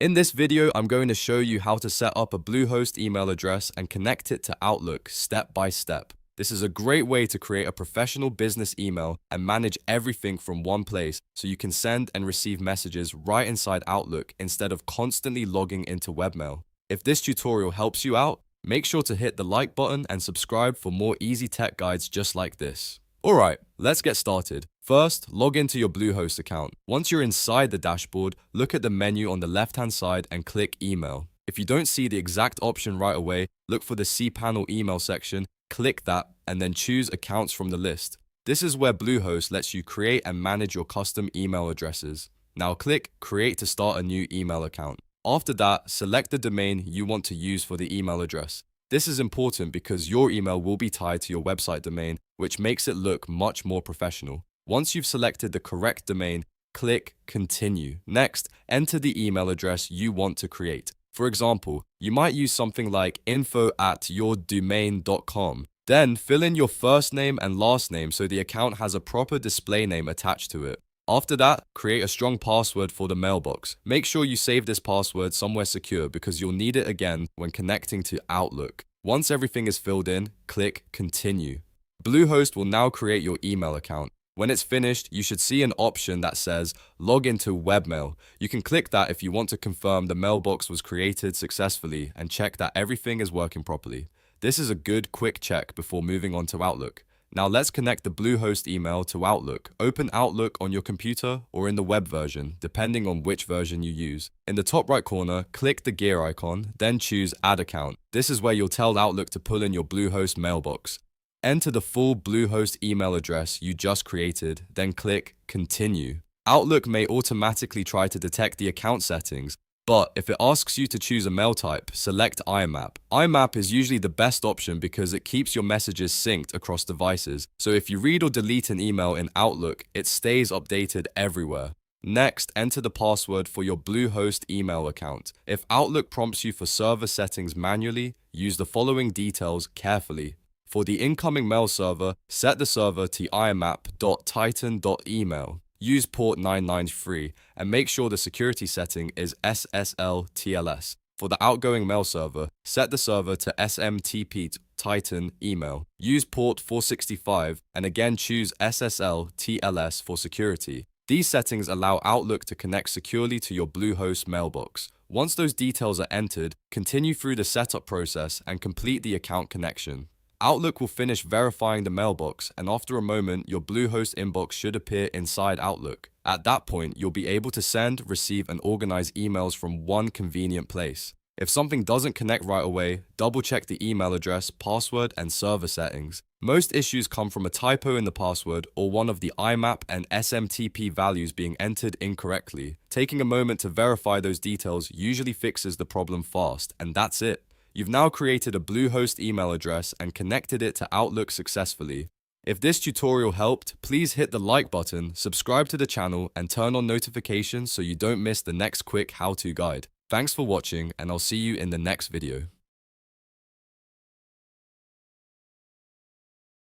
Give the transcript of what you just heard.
In this video, I'm going to show you how to set up a Bluehost email address and connect it to Outlook step by step. This is a great way to create a professional business email and manage everything from one place so you can send and receive messages right inside Outlook instead of constantly logging into Webmail. If this tutorial helps you out, make sure to hit the like button and subscribe for more easy tech guides just like this. Alright, let's get started. First, log into your Bluehost account. Once you're inside the dashboard, look at the menu on the left-hand side and click Email. If you don't see the exact option right away, look for the cPanel email section, click that, and then choose Accounts from the list. This is where Bluehost lets you create and manage your custom email addresses. Now click Create to start a new email account. After that, select the domain you want to use for the email address. This is important because your email will be tied to your website domain, which makes it look much more professional. Once you've selected the correct domain, click Continue. Next, enter the email address you want to create. For example, you might use something like info@yourdomain.com. Then fill in your first name and last name so the account has a proper display name attached to it. After that, create a strong password for the mailbox. Make sure you save this password somewhere secure because you'll need it again when connecting to Outlook. Once everything is filled in, click Continue. Bluehost will now create your email account. When it's finished, you should see an option that says Log into Webmail. You can click that if you want to confirm the mailbox was created successfully and check that everything is working properly. This is a good quick check before moving on to Outlook. Now let's connect the Bluehost email to Outlook. Open Outlook on your computer or in the web version, depending on which version you use. In the top right corner, click the gear icon, then choose Add Account. This is where you'll tell Outlook to pull in your Bluehost mailbox. Enter the full Bluehost email address you just created, then click Continue. Outlook may automatically try to detect the account settings, but if it asks you to choose a mail type, select IMAP. IMAP is usually the best option because it keeps your messages synced across devices. So if you read or delete an email in Outlook, it stays updated everywhere. Next, enter the password for your Bluehost email account. If Outlook prompts you for server settings manually, use the following details carefully. For the incoming mail server, set the server to imap.titan.email. Use port 993 and make sure the security setting is SSL TLS. For the outgoing mail server, set the server to SMTP Titan email. Use port 465 and again choose SSL TLS for security. These settings allow Outlook to connect securely to your Bluehost mailbox. Once those details are entered, continue through the setup process and complete the account connection. Outlook will finish verifying the mailbox, and after a moment, your Bluehost inbox should appear inside Outlook. At that point, you'll be able to send, receive, and organize emails from one convenient place. If something doesn't connect right away, double-check the email address, password, and server settings. Most issues come from a typo in the password or one of the IMAP and SMTP values being entered incorrectly. Taking a moment to verify those details usually fixes the problem fast, and that's it. You've now created a Bluehost email address and connected it to Outlook successfully. If this tutorial helped, please hit the like button, subscribe to the channel, and turn on notifications so you don't miss the next quick how-to guide. Thanks for watching, and I'll see you in the next video.